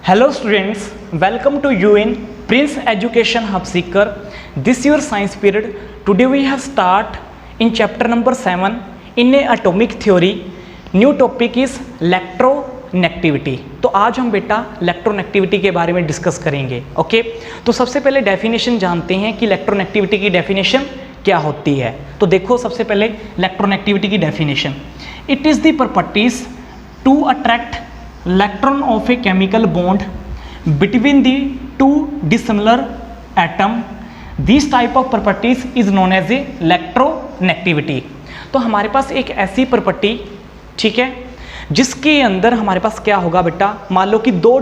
Hello students, welcome to you in Prince Education Hub Seeker. This your science period. Today we have start in chapter number 7 in a atomic theory. New topic is electronegativity. तो आज हम बेटा electronegativity के बारे में discuss करेंगे। Okay, तो सबसे पहले डेफिनेशन जानते हैं कि इलेक्ट्रोनेगेटिविटी की डेफिनेशन क्या होती है। तो देखो सबसे पहले इलेक्ट्रोनेगेटिविटी की definition, it is the properties to attract electron of a chemical bond between the two dissimilar atom. This type of properties is known as a electronegativity. तो हमारे पास एक ऐसी प्रॉपर्टी, ठीक है, जिसके अंदर हमारे पास क्या होगा बेटा, मान लो कि दो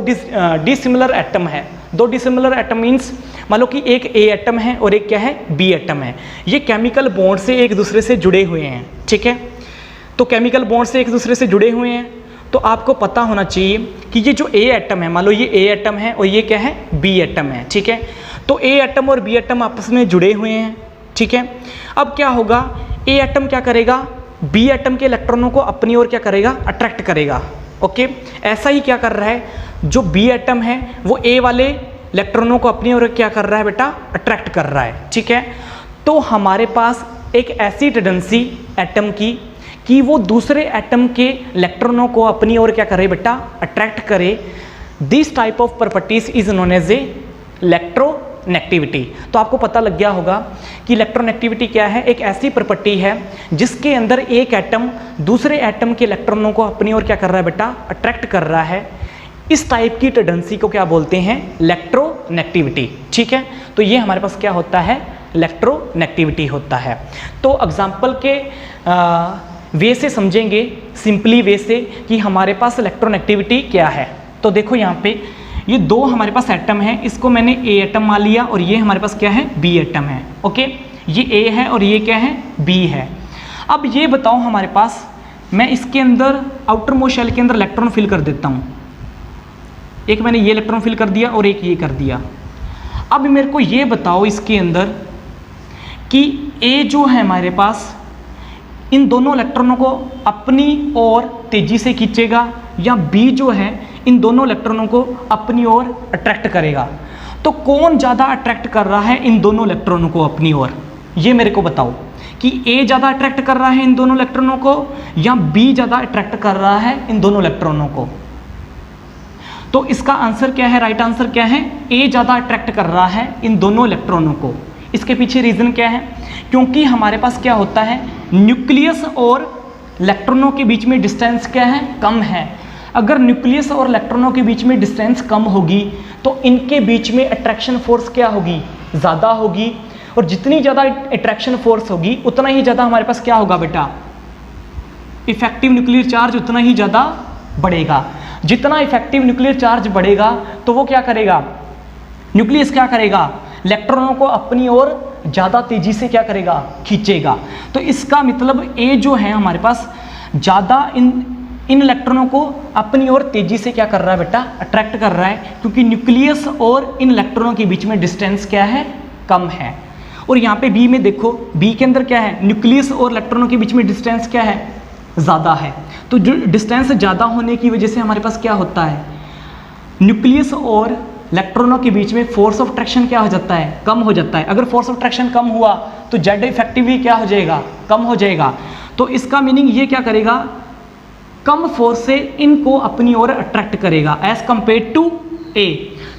डिसिमिलर एटम है। दो डिसिमिलर एटम मीन्स मान लो कि एक ए एटम है और एक क्या है, बी एटम है। ये केमिकल बॉन्ड से एक दूसरे से जुड़े हुए हैं, ठीक है। तो केमिकल बॉन्ड से एक दूसरे से जुड़े हुए हैं, तो आपको पता होना चाहिए कि ये जो ए एटम है, मान लो ये ए एटम है और ये क्या है, बी एटम है, ठीक है। तो ए एटम और बी एटम आपस में जुड़े हुए हैं, ठीक है। अब क्या होगा, ए एटम क्या करेगा, बी एटम के इलेक्ट्रॉनों को अपनी ओर क्या करेगा, अट्रैक्ट करेगा। ओके, ऐसा ही क्या कर रहा है, जो बी एटम है वो ए वाले इलेक्ट्रॉनों को अपनी ओर क्या कर रहा है बेटा, अट्रैक्ट कर रहा है, ठीक है। तो हमारे पास एक ऐसी टेंडेंसी एटम की कि वो दूसरे एटम के इलेक्ट्रॉनों को अपनी ओर क्या करे बेटा, अट्रैक्ट करे। This type of properties is known as a electronegativity. तो आपको पता लग गया होगा कि इलेक्ट्रोनेगेटिविटी क्या है, एक ऐसी प्रॉपर्टी है जिसके अंदर एक एटम दूसरे एटम के इलेक्ट्रॉनों को अपनी ओर क्या कर रहा है बेटा, अट्रैक्ट कर रहा है। इस टाइप की टेंडेंसी को क्या बोलते हैं, इलेक्ट्रोनेगेटिविटी, ठीक है। तो ये हमारे पास क्या होता है, इलेक्ट्रोनेगेटिविटी होता है। तो एग्जाम्पल के वे से समझेंगे, सिंपली वे से, कि हमारे पास इलेक्ट्रोनेगेटिविटी क्या है। तो देखो यहाँ पे ये दो हमारे पास एटम है, इसको मैंने ए एटम मान लिया और ये हमारे पास क्या है, बी एटम है। ओके, ये ए है और ये क्या है, बी है। अब ये बताओ हमारे पास, मैं इसके अंदर आउटर मोस्ट शेल के अंदर इलेक्ट्रॉन फिल कर देता हूँ। एक मैंने ये इलेक्ट्रॉन फिल कर दिया और एक ये कर दिया। अब मेरे को ये बताओ इसके अंदर कि ए जो है हमारे पास इन दोनों इलेक्ट्रॉनों को अपनी ओर तेजी से खींचेगा, या बी जो है इन दोनों इलेक्ट्रॉनों को अपनी ओर अट्रैक्ट करेगा। तो कौन ज़्यादा अट्रैक्ट कर रहा है इन दोनों इलेक्ट्रॉनों को अपनी ओर, ये मेरे को बताओ कि ए ज़्यादा अट्रैक्ट कर रहा है इन दोनों इलेक्ट्रॉनों को या बी ज़्यादा अट्रैक्ट कर रहा है इन दोनों इलेक्ट्रॉनों को। तो इसका आंसर क्या है, राइट आंसर क्या है, ए ज़्यादा अट्रैक्ट कर रहा है इन दोनों इलेक्ट्रॉनों को। इसके पीछे रीज़न क्या है, क्योंकि हमारे पास क्या होता है, न्यूक्लियस और इलेक्ट्रॉनों के बीच में डिस्टेंस क्या है, कम है। अगर न्यूक्लियस और इलेक्ट्रॉनों के बीच में डिस्टेंस कम होगी तो इनके बीच में अट्रैक्शन फोर्स क्या होगी, ज़्यादा होगी। और जितनी ज़्यादा अट्रैक्शन फोर्स होगी उतना ही ज़्यादा हमारे पास क्या होगा बेटा, इफेक्टिव न्यूक्लियर चार्ज उतना ही ज़्यादा बढ़ेगा। जितना इफेक्टिव न्यूक्लियर चार्ज बढ़ेगा तो वो क्या करेगा, न्यूक्लियस क्या करेगा, इलेक्ट्रॉनों को अपनी ओर ज़्यादा तेजी से क्या करेगा, खींचेगा। तो इसका मतलब ए जो है हमारे पास ज़्यादा इन इलेक्ट्रॉनों को अपनी ओर तेजी से क्या कर रहा है बेटा, अट्रैक्ट कर रहा है, क्योंकि न्यूक्लियस और इन इलेक्ट्रॉनों के बीच में डिस्टेंस क्या है, कम है। और यहाँ पे बी में देखो, बी के अंदर क्या है, न्यूक्लियस और इलेक्ट्रॉनों के बीच में डिस्टेंस क्या है, ज़्यादा है। तो जो डिस्टेंस ज़्यादा होने की वजह से हमारे पास क्या होता है, न्यूक्लियस और इलेक्ट्रॉनों के बीच में फोर्स ऑफ अट्रैक्शन क्या हो जाता है, कम हो जाता है। अगर फोर्स ऑफ अट्रैक्शन कम हुआ तो जेड इफेक्टिव भी क्या हो जाएगा, कम हो जाएगा। तो इसका मीनिंग ये क्या करेगा, कम फोर्स से इनको अपनी ओर अट्रैक्ट करेगा एज कंपेयर टू ए।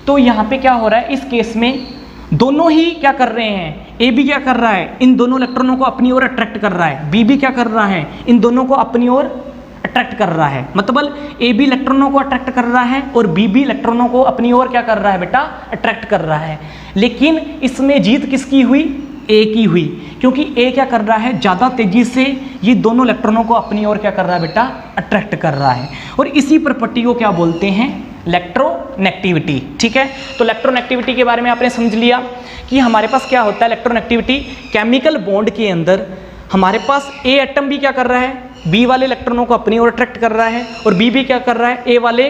तो यहाँ पे क्या हो रहा है, इस केस में दोनों ही क्या कर रहे हैं, ए भी क्या कर रहा है, इन दोनों इलेक्ट्रॉनों को अपनी ओर अट्रैक्ट कर रहा है, बी भी क्या कर रहा है, इन दोनों को अपनी ओर अट्रैक्ट कर रहा है। मतलब ए भी इलेक्ट्रॉनों को अट्रैक्ट कर रहा है और बी भी इलेक्ट्रॉनों को अपनी ओर क्या कर रहा है बेटा, अट्रैक्ट कर रहा है। लेकिन इसमें जीत किसकी हुई, ए की हुई, क्योंकि ए क्या कर रहा है, ज़्यादा तेजी से ये दोनों इलेक्ट्रॉनों को अपनी ओर क्या कर रहा है बेटा, अट्रैक्ट कर रहा है। और इसी प्रॉपर्टी को क्या बोलते हैं, इलेक्ट्रोनेगेटिविटी, ठीक है। तो इलेक्ट्रोनेगेटिविटी के बारे में आपने समझ लिया कि हमारे पास क्या होता है इलेक्ट्रोनेगेटिविटी, केमिकल बॉन्ड के अंदर हमारे पास ए एटम भी क्या कर रहा है, बी वाले इलेक्ट्रॉनों को अपनी ओर अट्रैक्ट कर रहा है, और बी भी क्या कर रहा है, ए वाले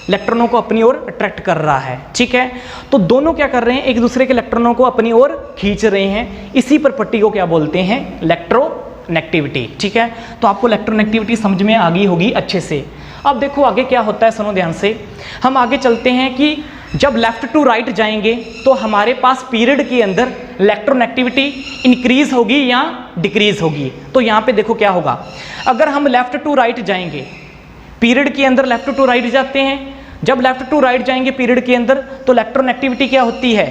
इलेक्ट्रॉनों को अपनी ओर अट्रैक्ट कर रहा है, ठीक है। तो दोनों क्या कर रहे हैं, एक दूसरे के इलेक्ट्रॉनों को अपनी ओर खींच रहे हैं। इसी प्रॉपर्टी को क्या बोलते हैं, इलेक्ट्रोनेगेटिविटी, ठीक है। तो आपको इलेक्ट्रोनेगेटिविटी समझ में आ गई होगी अच्छे से। अब देखो आगे क्या होता है, सुनो ध्यान से। हम आगे चलते हैं कि जब लेफ्ट टू राइट जाएंगे तो हमारे पास पीरियड के अंदर इलेक्ट्रॉननेगेटिविटी इंक्रीज होगी या डिक्रीज होगी। तो यहाँ पे देखो क्या होगा, अगर हम लेफ्ट टू राइट जाएंगे, पीरियड के अंदर लेफ्ट टू राइट जाते हैं, जब लेफ्ट टू राइट जाएंगे पीरियड के अंदर तो इलेक्ट्रॉननेगेटिविटी क्या होती है,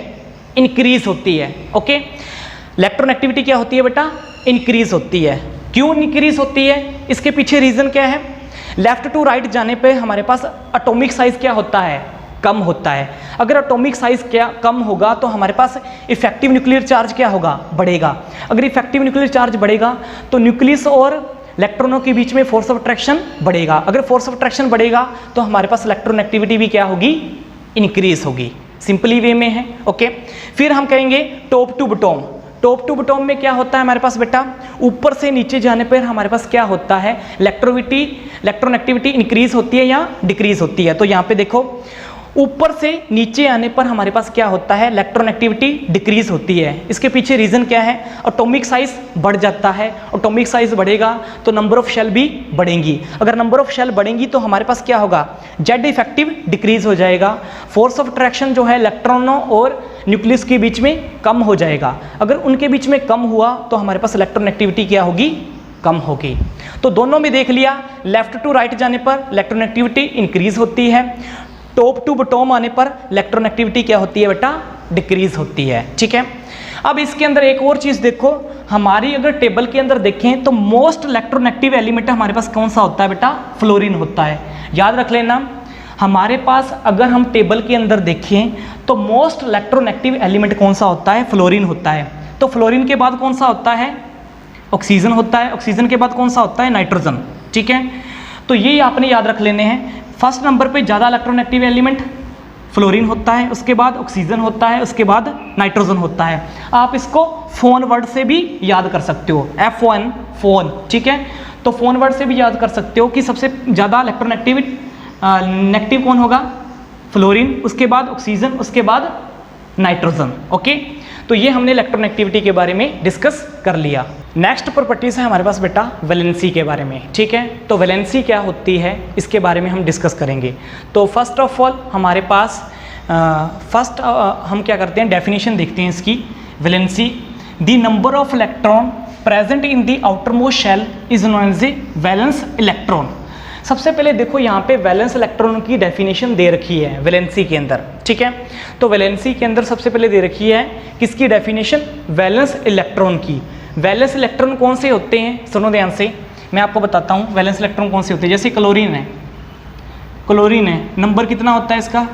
इंक्रीज होती है। ओके, इलेक्ट्रॉननेगेटिविटी क्या होती है बेटा, इंक्रीज होती है। क्यों इंक्रीज होती है, इसके पीछे रीजन क्या है, लेफ्ट टू राइट जाने पे हमारे पास एटॉमिक साइज क्या होता है, कम होता है। अगर एटॉमिक साइज क्या कम होगा तो हमारे पास इफेक्टिव न्यूक्लियर चार्ज क्या होगा, बढ़ेगा। अगर इफेक्टिव न्यूक्लियर चार्ज बढ़ेगा तो न्यूक्लियस और इलेक्ट्रॉनों के बीच में फोर्स ऑफ अट्रैक्शन बढ़ेगा। अगर फोर्स ऑफ अट्रैक्शन बढ़ेगा तो हमारे पास इलेक्ट्रॉननेगेटिविटी भी क्या होगी, इंक्रीज होगी। सिंपली वे में है। ओके, फिर हम कहेंगे top to bottom. Top to bottom में क्या होता है हमारे पास बेटा, ऊपर से नीचे जाने पर हमारे पास क्या होता है, इलेक्ट्रॉननेगेटिविटी इंक्रीज होती है या डिक्रीज होती है। तो यहाँ पे देखो ऊपर से नीचे आने पर हमारे पास क्या होता है, इलेक्ट्रॉननेगेटिविटी डिक्रीज होती है। इसके पीछे रीजन क्या है, एटॉमिक साइज बढ़ जाता है। एटॉमिक साइज बढ़ेगा तो नंबर ऑफ शेल भी बढ़ेंगी। अगर नंबर ऑफ शेल बढ़ेंगी तो हमारे पास क्या होगा, जेड इफेक्टिव डिक्रीज हो जाएगा। फोर्स ऑफ अट्रैक्शन जो है इलेक्ट्रॉनों और न्यूक्लियस के बीच में कम हो जाएगा। अगर उनके बीच में कम हुआ तो हमारे पास इलेक्ट्रॉननेगेटिविटी क्या होगी, कम होगी। तो दोनों में देख लिया, लेफ्ट टू राइट जाने पर इलेक्ट्रॉननेगेटिविटी इंक्रीज होती है, टॉप टू बॉटम आने पर इलेक्ट्रॉननेगेटिविटी क्या होती है बेटा, डिक्रीज होती है। ठीक है, अब इसके अंदर एक और चीज देखो, हमारी अगर टेबल के अंदर देखें तो मोस्ट इलेक्ट्रोनेगेटिव एलिमेंट हमारे पास कौन सा होता है बेटा, फ्लोरीन होता है। याद रख लेना, हमारे पास अगर हम टेबल के अंदर देखें तो मोस्ट इलेक्ट्रोनेगेटिव एलिमेंट कौन सा होता है, फ्लोरीन होता है। तो फ्लोरीन के बाद कौन सा होता है, ऑक्सीजन होता है। ऑक्सीजन के बाद कौन सा होता है, नाइट्रोजन। ठीक है, तो ये आपने याद रख लेने हैं। फर्स्ट नंबर पे ज़्यादा इलेक्ट्रोनेगेटिव एलिमेंट फ्लोरीन होता है, उसके बाद ऑक्सीजन होता है, उसके बाद नाइट्रोजन होता है। आप इसको फोन वर्ड से भी याद कर सकते हो, F1 फोन। ठीक है, तो फोन वर्ड से भी याद कर सकते हो कि सबसे ज़्यादा नेगेटिव कौन होगा, फ्लोरीन, उसके बाद ऑक्सीजन, उसके बाद नाइट्रोजन। ओके, तो ये हमने इलेक्ट्रोनेगेटिविटी के बारे में डिस्कस कर लिया। नेक्स्ट प्रॉपर्टीज है हमारे पास बेटा वैलेंसी के बारे में। ठीक है, तो वैलेंसी क्या होती है इसके बारे में हम डिस्कस करेंगे। तो फर्स्ट ऑफ ऑल हमारे पास हम क्या करते हैं, डेफिनेशन देखते हैं इसकी। Valency, the number of electron present in the outermost shell is known as a valence electron. सबसे पहले देखो यहाँ पे वैलेंस इलेक्ट्रॉन की डेफिनेशन दे रखी है वैलेंसी के अंदर। ठीक है, तो वैलेंसी के अंदर सबसे पहले दे रखी है किसकी डेफिनेशन, वैलेंस इलेक्ट्रॉन की। वैलेंस इलेक्ट्रॉन कौन से होते हैं, सुनो ध्यान से, मैं आपको बताता हूँ वैलेंस इलेक्ट्रॉन कौन से होते हैं। जैसे क्लोरीन है, क्लोरीन है, नंबर कितना होता है इसका,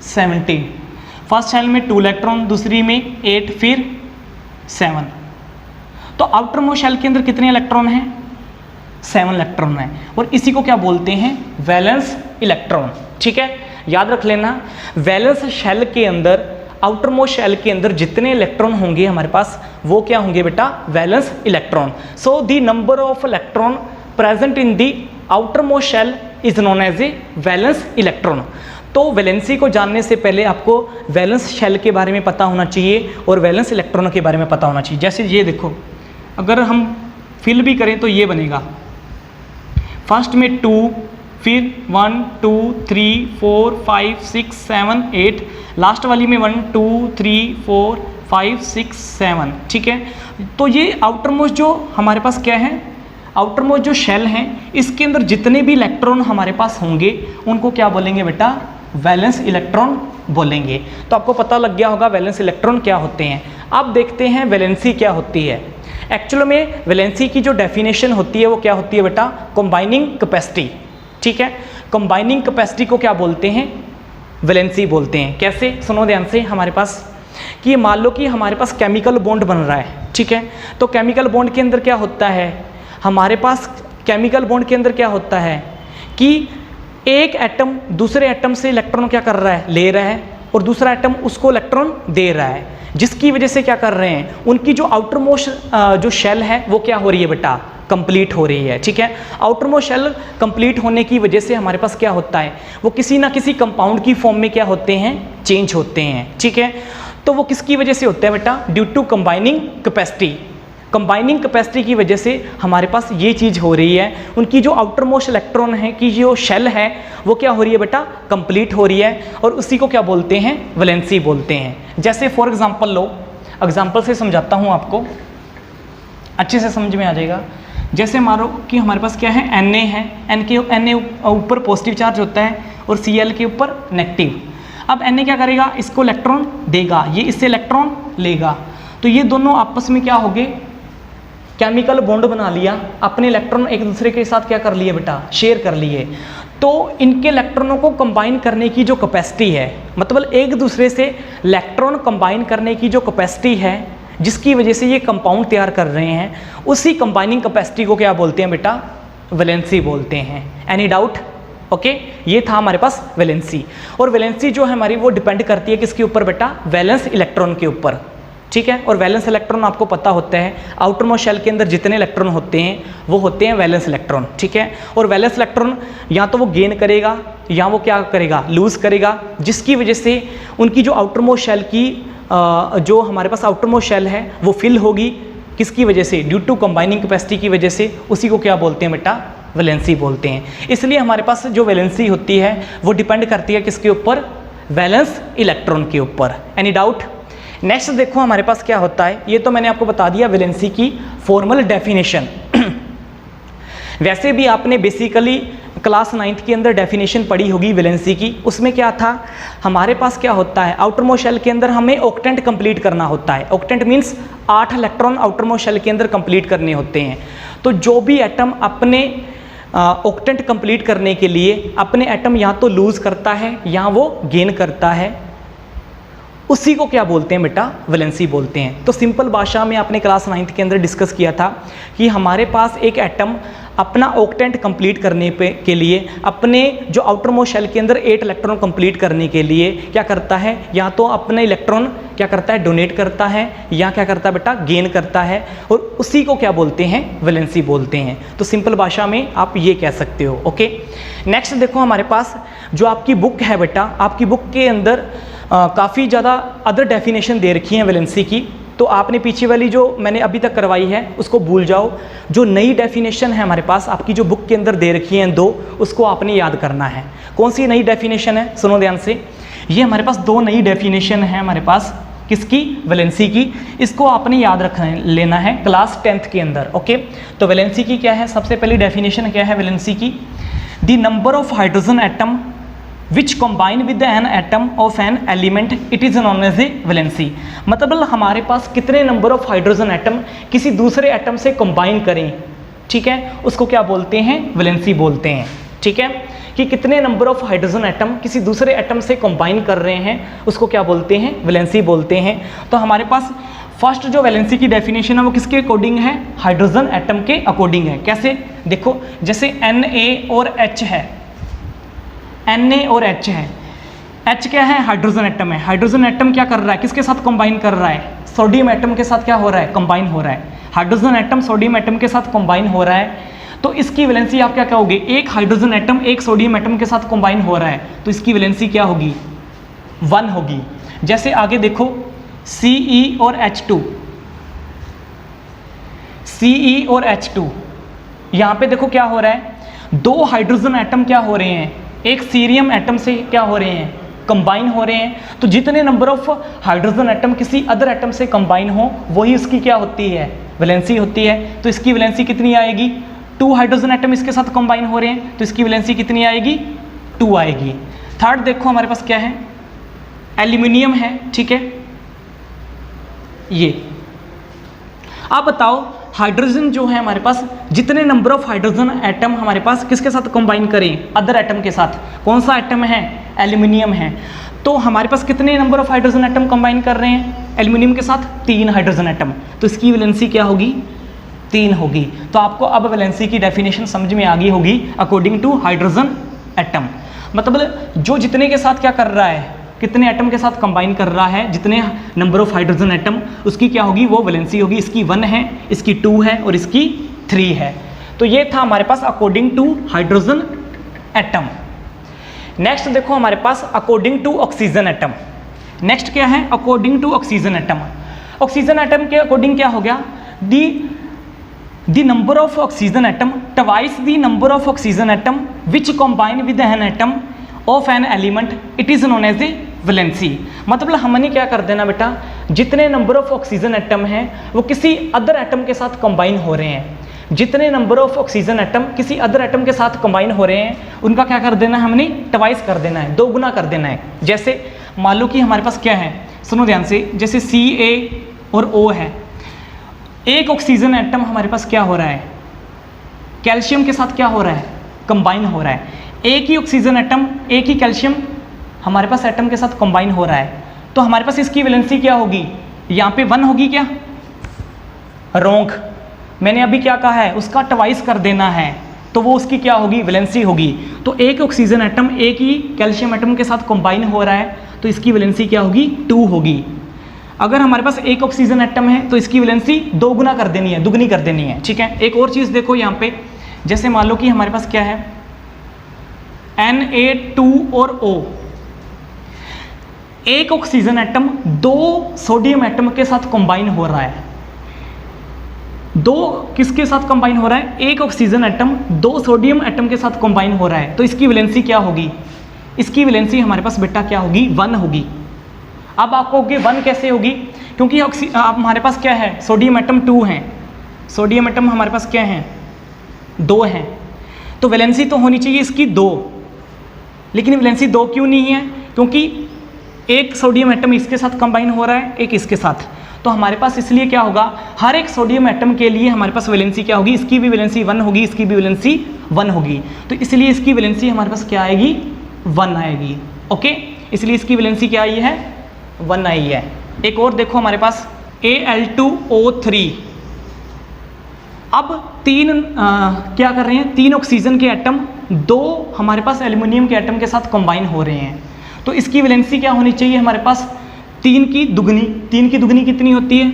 17। फर्स्ट शेल में 2 इलेक्ट्रॉन, दूसरी में 8, फिर 7। तो आउटर मोस्ट शेल के अंदर कितने इलेक्ट्रॉन हैं, 7 इलेक्ट्रॉन है, और इसी को क्या बोलते हैं, वैलेंस इलेक्ट्रॉन। ठीक है, याद रख लेना, वैलेंस शेल के अंदर, आउटर मोस्ट शेल के अंदर जितने इलेक्ट्रॉन होंगे हमारे पास वो क्या होंगे बेटा, valence electron. So the number of electron present in the outermost shell is known as a valence electron. तो वैलेंसी को जानने से पहले आपको वैलेंस शेल के बारे में पता होना चाहिए और वैलेंस इलेक्ट्रॉन के बारे में पता होना चाहिए। जैसे ये देखो, अगर हम फिल भी करें तो ये बनेगा, फर्स्ट में 2, फिर 1 2 3 4 5 6 7 8, लास्ट वाली में 1 2 3 4 5 6 7। ठीक है, तो ये आउटर मोस्ट जो हमारे पास क्या है, आउटर मोस्ट जो शेल हैं इसके अंदर जितने भी इलेक्ट्रॉन हमारे पास होंगे उनको क्या बोलेंगे बेटा, वैलेंस इलेक्ट्रॉन बोलेंगे। तो आपको पता लग गया होगा वैलेंस इलेक्ट्रॉन क्या होते हैं। अब देखते हैं वैलेंसी क्या होती है। एक्चुअल में वैलेंसी की जो डेफिनेशन होती है वो क्या होती है बेटा, कंबाइनिंग कैपेसिटी। ठीक है, कंबाइनिंग कैपेसिटी को क्या बोलते हैं, वैलेंसी बोलते हैं। कैसे, सुनो ध्यान से, हमारे पास कि मान लो कि हमारे पास केमिकल बॉन्ड बन रहा है। ठीक है, तो केमिकल बॉन्ड के अंदर क्या होता है, हमारे पास केमिकल बॉन्ड के अंदर क्या होता है कि एक एटम दूसरे एटम से इलेक्ट्रॉन क्या कर रहा है, ले रहा है, और दूसरा एटम उसको इलेक्ट्रॉन दे रहा है, जिसकी वजह से क्या कर रहे हैं, उनकी जो आउटर मोस्ट जो शेल है वो क्या हो रही है बेटा, कंप्लीट हो रही है। ठीक है, आउटर मोस्ट शेल कंप्लीट होने की वजह से हमारे पास क्या होता है, वो किसी ना किसी कंपाउंड की फॉर्म में क्या होते हैं, चेंज होते हैं। ठीक है, तो वो किसकी वजह से होता है बेटा, due to combining capacity. Combining capacity की वजह से हमारे पास ये चीज़ हो रही है, उनकी जो आउटर मोस्ट इलेक्ट्रॉन है की जो शेल है वो क्या हो रही है बेटा, कंप्लीट हो रही है, और उसी को क्या बोलते हैं, वैलेंसी बोलते हैं। जैसे फॉर एग्जांपल लो, एग्जांपल से समझाता हूँ आपको, अच्छे से समझ में आ जाएगा। जैसे मानो कि हमारे पास क्या है, Na है, Na ऊपर पॉजिटिव चार्ज होता है और Cl के ऊपर नेगेटिव। अब Na क्या करेगा, इसको इलेक्ट्रॉन देगा, ये इससे इलेक्ट्रॉन लेगा, तो ये दोनों आपस में क्या हो गए, केमिकल बॉन्ड बना लिया, अपने इलेक्ट्रॉन एक दूसरे के साथ क्या कर लिए बेटा, शेयर कर लिए। तो इनके इलेक्ट्रॉनों को कंबाइन करने की जो कैपेसिटी है, मतलब एक दूसरे से इलेक्ट्रॉन कंबाइन करने की जो कैपेसिटी है, जिसकी वजह से ये कंपाउंड तैयार कर रहे हैं, उसी कंबाइनिंग कैपेसिटी को क्या बोलते हैं बेटा, वैलेंसी बोलते हैं। Any doubt? ओके, ये था हमारे पास वैलेंसी। और वैलेंसी जो है हमारी वो डिपेंड करती है किसके ऊपर बेटा, वैलेंस इलेक्ट्रॉन के ऊपर, ठीक है। और वैलेंस इलेक्ट्रॉन आपको पता होता है, आउटर मोस्ट शेल के अंदर जितने इलेक्ट्रॉन होते हैं वो होते हैं वैलेंस इलेक्ट्रॉन, ठीक है। और वैलेंस इलेक्ट्रॉन या तो वो गेन करेगा या वो क्या करेगा, लूज करेगा, जिसकी वजह से उनकी जो आउटर मोस्ट शेल की जो हमारे पास आउटर मोस्ट शेल है वो फिल होगी, किसकी वजह से, ड्यू टू कंबाइनिंग कैपेसिटी की वजह से, उसी को क्या बोलते हैं बेटा, वैलेंसी बोलते हैं। इसलिए हमारे पास जो वैलेंसी होती है वो डिपेंड करती है किसके ऊपर, वैलेंस इलेक्ट्रॉन के ऊपर। Any doubt? नेक्स्ट देखो हमारे पास क्या होता है, ये तो मैंने आपको बता दिया वैलेंसी की फॉर्मल डेफिनेशन। वैसे भी आपने बेसिकली क्लास 9th के अंदर डेफिनेशन पढ़ी होगी वैलेंसी की, उसमें क्या था, हमारे पास क्या होता है, आउटर मोस्ट शेल के अंदर हमें ऑक्टेंट कंप्लीट करना होता है। Octet means 8 electron outermost shell के अंदर कंप्लीट करने होते हैं। तो जो भी एटम अपने ऑक्टेंट कंप्लीट करने के लिए अपने एटम या तो लूज करता है या वो गेन करता है, उसी को क्या बोलते हैं बेटा, वैलेंसी बोलते हैं। तो सिंपल भाषा में आपने क्लास 9th के अंदर डिस्कस किया था कि हमारे पास एक एटम अपना ऑक्टेंट कंप्लीट करने के लिए अपने जो आउटर मोस्ट शेल के अंदर 8 इलेक्ट्रॉन कंप्लीट करने के लिए क्या करता है, या तो अपने इलेक्ट्रॉन क्या करता है, डोनेट करता है, या क्या करता है बेटा, गेन करता है, और उसी को क्या बोलते हैं, वैलेंसी बोलते हैं। तो सिंपल भाषा में आप ये कह सकते हो। ओके, नेक्स्ट देखो हमारे पास जो आपकी बुक है बेटा, आपकी बुक के अंदर काफ़ी ज़्यादा अदर डेफिनेशन दे रखी हैं वैलेंसी की, तो आपने पीछे वाली जो मैंने अभी तक करवाई है उसको भूल जाओ। जो नई डेफिनेशन है हमारे पास आपकी जो बुक के अंदर दे रखी हैं 2, उसको आपने याद करना है। कौन सी नई डेफिनेशन है, सुनो ध्यान से, ये हमारे पास 2 नई डेफिनेशन है हमारे पास, किसकी, वैलेंसी की। इसको आपने याद रख लेना है क्लास 10th के अंदर। ओके, तो वैलेंसी की क्या है, सबसे पहली डेफिनेशन क्या है वैलेंसी की, the number of hydrogen atom which combine with an atom of an element it is known as a valency. मतलब हमारे पास कितने नंबर ऑफ हाइड्रोजन एटम किसी दूसरे एटम से कॉम्बाइन करें, ठीक है, उसको क्या बोलते हैं, वैलेंसी बोलते हैं। ठीक है, कि कितने नंबर ऑफ हाइड्रोजन एटम किसी दूसरे एटम से कॉम्बाइन कर रहे हैं उसको क्या बोलते हैं, वैलेंसी बोलते हैं। तो हमारे पास फर्स्ट जो वैलेंसी की डेफिनेशन है वो किसके अकॉर्डिंग है, हाइड्रोजन एटम के अकॉर्डिंग है। कैसे, देखो जैसे Na और H है, Na और H है, H क्या है, हाइड्रोजन एटम है। हाइड्रोजन एटम क्या कर रहा है, किसके साथ कंबाइन कर रहा है, सोडियम एटम के साथ क्या हो रहा है, कंबाइन हो रहा है। हाइड्रोजन एटम सोडियम एटम के साथ कंबाइन हो रहा है, तो इसकी वैलेंसी आप क्या कहोगे, एक हाइड्रोजन एटम एक सोडियम एटम के साथ कंबाइन हो रहा है, तो इसकी वैलेंसी क्या होगी, 1 होगी। जैसे आगे देखो Ce और H2, Ce और H2, यहाँ पे देखो क्या हो रहा है, 2 हाइड्रोजन एटम क्या हो रहे हैं, एक सीरियम एटम से क्या हो रहे हैं, कंबाइन हो रहे हैं। तो जितने नंबर ऑफ हाइड्रोजन एटम किसी अदर एटम से कंबाइन हो वही उसकी क्या होती है, वैलेंसी होती है। तो इसकी वैलेंसी कितनी आएगी, 2 हाइड्रोजन एटम इसके साथ कंबाइन हो रहे हैं, तो इसकी वैलेंसी कितनी आएगी, 2 आएगी। थर्ड देखो हमारे पास क्या है, एल्यूमिनियम है, ठीक है। ये आप बताओ हाइड्रोजन जो है हमारे पास, जितने नंबर ऑफ हाइड्रोजन एटम हमारे पास किसके साथ कंबाइन करें, अदर एटम के साथ। कौन सा एटम है, एल्यूमिनियम है। तो हमारे पास कितने number of hydrogen atom combine कर रहे हैं एल्यूमिनियम के साथ, 3 हाइड्रोजन एटम, तो इसकी वैलेंसी क्या होगी, 3 होगी। तो आपको अब वैलेंसी की डेफिनेशन समझ में आ गई होगी अकॉर्डिंग टू हाइड्रोजन एटम। मतलब जो जितने के साथ क्या कर रहा है, कितने एटम के साथ कंबाइन कर रहा है, जितने नंबर ऑफ हाइड्रोजन एटम, उसकी क्या होगी, वो वैलेंसी होगी। इसकी 1 है, इसकी 2 है और इसकी 3 है। तो ये था हमारे पास according to hydrogen atom. Next देखो हमारे पास according to oxygen atom. Next क्या है, according to oxygen atom. Oxygen atom के अकॉर्डिंग क्या हो गया, the number of oxygen atom twice the number of oxygen atom which combine with an atom of an element, it is known as a valency. मतलब हमने क्या कर देना बेटा, जितने नंबर ऑफ ऑक्सीजन एटम हैं वो किसी अदर एटम के साथ कंबाइन हो रहे हैं, जितने नंबर ऑफ ऑक्सीजन एटम किसी अदर एटम के साथ कंबाइन हो रहे हैं उनका क्या कर देना है, हमने ट्वाइस कर देना है, 2 गुना कर देना है। जैसे मान लो कि हमारे पास क्या है, सुनो ध्यान से, जैसे Ca और O है, एक ऑक्सीजन एटम हमारे पास क्या हो रहा है, कैल्शियम के साथ क्या हो रहा है, कंबाइन हो रहा है। एक ही ऑक्सीजन एटम, एक ही कैल्शियम हमारे पास एटम के साथ कंबाइन हो रहा है, तो हमारे पास इसकी वैलेंसी क्या होगी, यहाँ पे 1 होगी क्या, रॉन्ग, मैंने अभी क्या कहा है, उसका ट्वाइस कर देना है, तो वो उसकी क्या होगी, वैलेंसी होगी। तो एक ऑक्सीजन एटम एक ही कैल्शियम एटम के साथ कंबाइन हो रहा है तो इसकी वैलेंसी क्या होगी, 2 होगी। अगर हमारे पास एक ऑक्सीजन एटम है तो इसकी वैलेंसी 2 गुना कर देनी है, दुगनी कर देनी है, ठीक है। एक और चीज़ देखो यहाँ पे, जैसे मान लो कि हमारे पास क्या है, Na2 और O, एक ऑक्सीजन एटम 2 सोडियम एटम के साथ कंबाइन हो रहा है, 2 किसके साथ कंबाइन हो रहा है, एक ऑक्सीजन एटम 2 सोडियम एटम के साथ कंबाइन हो रहा है, तो इसकी वैलेंसी क्या होगी, इसकी वैलेंसी हमारे पास बेटा क्या होगी, 1 होगी। अब आपको 1 कैसे होगी, क्योंकि आप हमारे पास क्या है, सोडियम एटम 2 हैं, सोडियम एटम हमारे पास क्या है, 2 हैं, तो वैलेंसी तो होनी चाहिए इसकी 2, लेकिन वैलेंसी 2 क्यों नहीं है, क्योंकि एक सोडियम एटम इसके साथ कंबाइन हो रहा है, एक इसके साथ, तो हमारे पास इसलिए क्या होगा, हर एक सोडियम एटम के लिए हमारे पास वैलेंसी क्या होगी, इसकी भी वैलेंसी 1 होगी, इसकी भी वैलेंसी 1 होगी, तो इसलिए इसकी वैलेंसी हमारे पास क्या आएगी, 1 आएगी। ओके, इसलिए इसकी वैलेंसी क्या आई है, 1 आई है। एक और देखो हमारे पास Al2O3, अब 3 क्या कर रहे हैं, 3 ऑक्सीजन के एटम 2 हमारे पास एल्युमिनियम के एटम के साथ कंबाइन हो रहे हैं, तो इसकी वैलेंसी क्या होनी चाहिए हमारे पास, 3 की दुगनी, 3 की दुगनी कितनी होती है,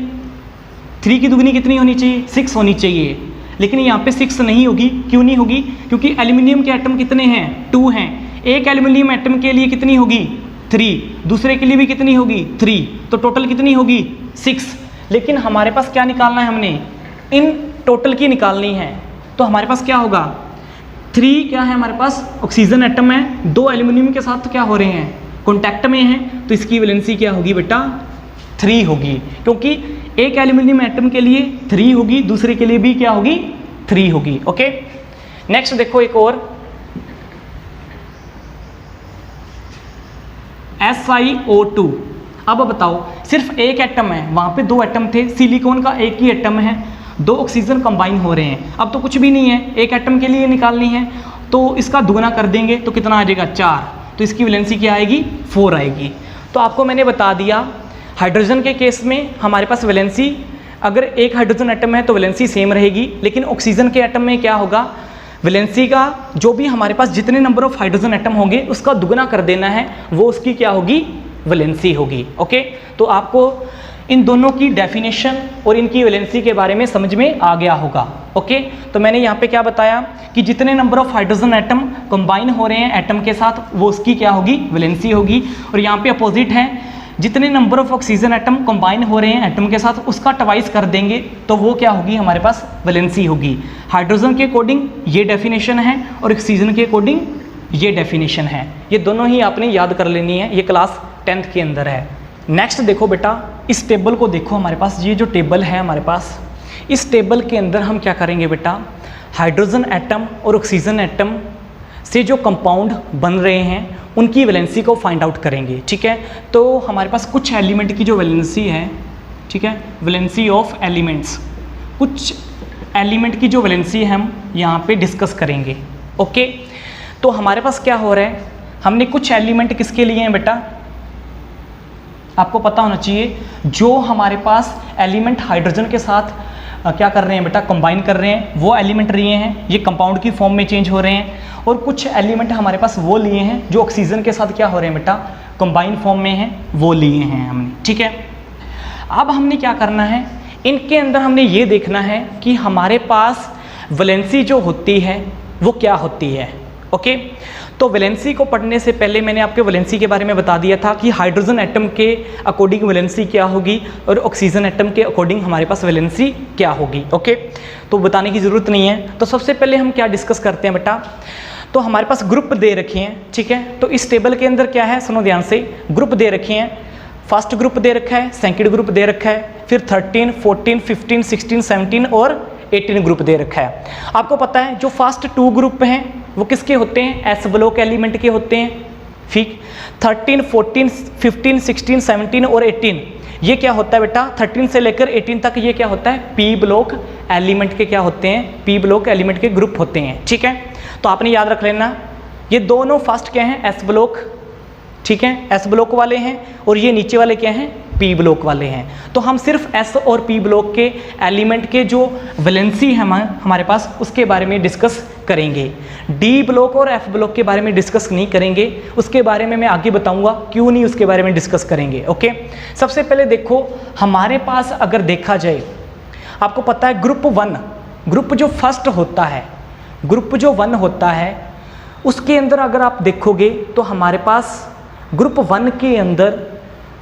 3 की दुगनी कितनी होनी चाहिए, 6 होनी चाहिए, लेकिन यहाँ पे 6 नहीं होगी, क्यों नहीं होगी, क्योंकि एल्युमिनियम के एटम कितने हैं, 2 हैं, एक एल्युमिनियम एटम के लिए कितनी होगी, 3, दूसरे के लिए भी कितनी होगी, 3, तो टोटल कितनी होगी, 6। लेकिन हमारे पास क्या निकालना है, हमने इन टोटल की निकालनी है, तो हमारे पास क्या होगा, 3 क्या है हमारे पास, ऑक्सीजन एटम है, 2 एल्युमिनियम के साथ क्या हो रहे हैं, कॉन्टैक्ट में हैं, तो इसकी वैलेंसी क्या होगी बेटा, 3 होगी, क्योंकि एक एल्युमिनियम एटम के लिए 3 होगी, दूसरे के लिए भी क्या होगी, 3 होगी। ओके, नेक्स्ट देखो एक और, SiO2। अब बताओ, सिर्फ एक एटम है, वहाँ पे 2 एटम थे, सिलिकॉन का एक ही एटम है, 2 ऑक्सीजन कंबाइन हो रहे हैं, अब तो कुछ भी नहीं है, एक एटम के लिए निकालनी है, तो इसका दुगना कर देंगे तो कितना आ जाएगा, 4, तो इसकी वैलेंसी क्या आएगी, 4 आएगी। तो आपको मैंने बता दिया, हाइड्रोजन के केस में हमारे पास वैलेंसी, अगर एक हाइड्रोजन एटम है तो वैलेंसी सेम रहेगी, लेकिन ऑक्सीजन के एटम में क्या होगा, वैलेंसी का जो भी हमारे पास जितने नंबर ऑफ हाइड्रोजन एटम होंगे उसका दुगना कर देना है, वो उसकी क्या होगी, वैलेंसी होगी। ओके, तो आपको इन दोनों की डेफिनेशन और इनकी वैलेंसी के बारे में समझ में आ गया होगा। ओके, तो मैंने यहाँ पे क्या बताया कि जितने number of hydrogen atom combine हो रहे हैं एटम के साथ, वो उसकी क्या होगी, वैलेंसी होगी, और यहाँ पे अपोजिट है, जितने number of oxygen atom combine हो रहे हैं एटम के साथ उसका ट्वाइस कर देंगे तो वो क्या होगी, हमारे पास वैलेंसी होगी। हाइड्रोजन के अकॉर्डिंग ये डेफिनेशन है और ऑक्सीजन के अकॉर्डिंग ये डेफिनेशन है, ये दोनों ही आपने याद कर लेनी है, ये क्लास 10th के अंदर है। नेक्स्ट देखो बेटा, इस टेबल को देखो, हमारे पास ये जो टेबल है हमारे पास, इस टेबल के अंदर हम क्या करेंगे बेटा, हाइड्रोजन एटम और ऑक्सीजन एटम से जो कंपाउंड बन रहे हैं उनकी वैलेंसी को फाइंड आउट करेंगे। ठीक है, तो हमारे पास कुछ एलिमेंट की जो वैलेंसी है, ठीक है, वैलेंसी ऑफ एलिमेंट्स, कुछ एलिमेंट की जो वैलेंसी है हम यहाँ पे डिस्कस करेंगे। ओके, तो हमारे पास क्या हो रहा है, हमने कुछ एलिमेंट किसके लिए हैं बेटा, आपको पता होना चाहिए, जो हमारे पास एलिमेंट हाइड्रोजन के साथ क्या कर रहे हैं बेटा, कंबाइन कर रहे हैं, वो एलिमेंट लिए हैं, ये कंपाउंड की फॉर्म में चेंज हो रहे हैं, और कुछ एलिमेंट हमारे पास वो लिए हैं जो ऑक्सीजन के साथ क्या हो रहे हैं बेटा, कंबाइन फॉर्म में हैं, वो लिए हैं हमने। ठीक है, अब हमने क्या करना है, इनके अंदर हमने ये देखना है कि हमारे पास वैलेंसी जो होती है वो क्या होती है। ओके, तो वैलेंसी को पढ़ने से पहले मैंने आपके वैलेंसी के बारे में बता दिया था कि हाइड्रोजन एटम के अकॉर्डिंग वैलेंसी क्या होगी और ऑक्सीजन एटम के अकॉर्डिंग हमारे पास वैलेंसी क्या होगी। ओके, तो बताने की ज़रूरत नहीं है। तो सबसे पहले हम क्या डिस्कस करते हैं बेटा, तो हमारे पास ग्रुप दे रखे हैं, ठीक है। तो इस टेबल के अंदर क्या है, सुनो ध्यान से, ग्रुप दे रखे हैं। फर्स्ट ग्रुप दे रखा है, सेकंड ग्रुप दे रखा है, फिर 13, 14, 15, 16, 17 और 18 ग्रुप दे रखा है। आपको पता है जो फर्स्ट 2 ग्रुप हैं वो किसके होते हैं, एस ब्लॉक एलिमेंट के होते हैं, ठीक। 13, 14, 15, 16, 17 और 18 ये क्या होता है बेटा, 13 से लेकर 18 तक ये क्या होता है, पी ब्लॉक एलिमेंट के क्या होते हैं, पी ब्लॉक एलिमेंट के ग्रुप होते हैं, ठीक है। तो आपने याद रख लेना, ये दोनों फर्स्ट क्या हैं, एस ब्लॉक, ठीक है, एस ब्लॉक वाले हैं, और ये नीचे वाले क्या हैं, पी ब्लॉक वाले हैं। तो हम सिर्फ एस और पी ब्लॉक के एलिमेंट के जो वैलेंसी है हमारे पास उसके बारे में डिस्कस करेंगे। डी ब्लॉक और एफ ब्लॉक के बारे में डिस्कस नहीं करेंगे, उसके बारे में मैं आगे बताऊंगा क्यों नहीं उसके बारे में डिस्कस करेंगे। ओके, सबसे पहले देखो हमारे पास अगर देखा जाए, आपको पता है ग्रुप 1, ग्रुप जो फर्स्ट होता है, ग्रुप जो 1 होता है उसके अंदर अगर आप देखोगे तो हमारे पास ग्रुप 1 के अंदर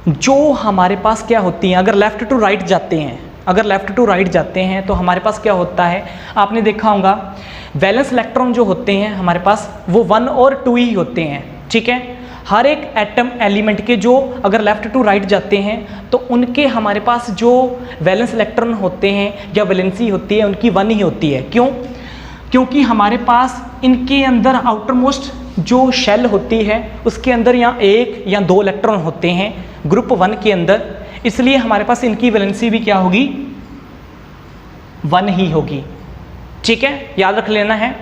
जो हमारे पास क्या होती हैं, अगर लेफ़्ट टू राइट जाते हैं, अगर लेफ़्ट टू राइट जाते हैं तो हमारे पास क्या होता है, आपने देखा होगा वैलेंस इलेक्ट्रॉन जो होते हैं हमारे पास वो 1 और 2 ही होते हैं, ठीक है। हर एक एटम एलिमेंट के जो अगर लेफ़्ट टू राइट जाते हैं तो उनके हमारे पास जो वैलेंस इलेक्ट्रॉन होते हैं या वैलेंसी होती है उनकी 1 ही होती है। क्यों? क्योंकि हमारे पास इनके अंदर आउटर मोस्ट जो शेल होती है उसके अंदर या 1 या 2 इलेक्ट्रॉन होते हैं ग्रुप 1 के अंदर, इसलिए हमारे पास इनकी वैलेंसी भी क्या होगी, 1 ही होगी, ठीक है, याद रख लेना है।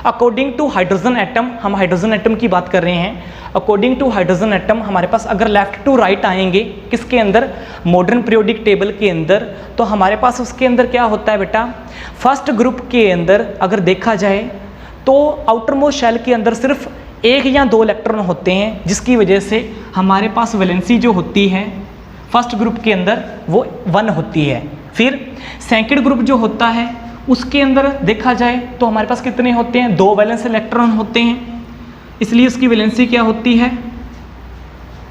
अकॉर्डिंग टू हाइड्रोजन एटम, हम हाइड्रोजन एटम की बात कर रहे हैं, अकॉर्डिंग टू हाइड्रोजन एटम हमारे पास अगर लेफ़्ट टू राइट आएंगे किसके अंदर, मॉडर्न पीरियोडिक टेबल के अंदर, तो हमारे पास उसके अंदर क्या होता है बेटा, फर्स्ट ग्रुप के अंदर अगर देखा जाए तो आउटर मोस्ट शेल के अंदर सिर्फ 1 या 2 इलेक्ट्रॉन होते हैं, जिसकी वजह से हमारे पास वैलेंसी जो होती है फर्स्ट ग्रुप के अंदर वो 1 होती है। फिर सेकंड ग्रुप जो होता है उसके अंदर देखा जाए तो हमारे पास कितने होते हैं, 2 वैलेंस इलेक्ट्रॉन होते हैं, इसलिए उसकी वैलेंसी क्या होती है,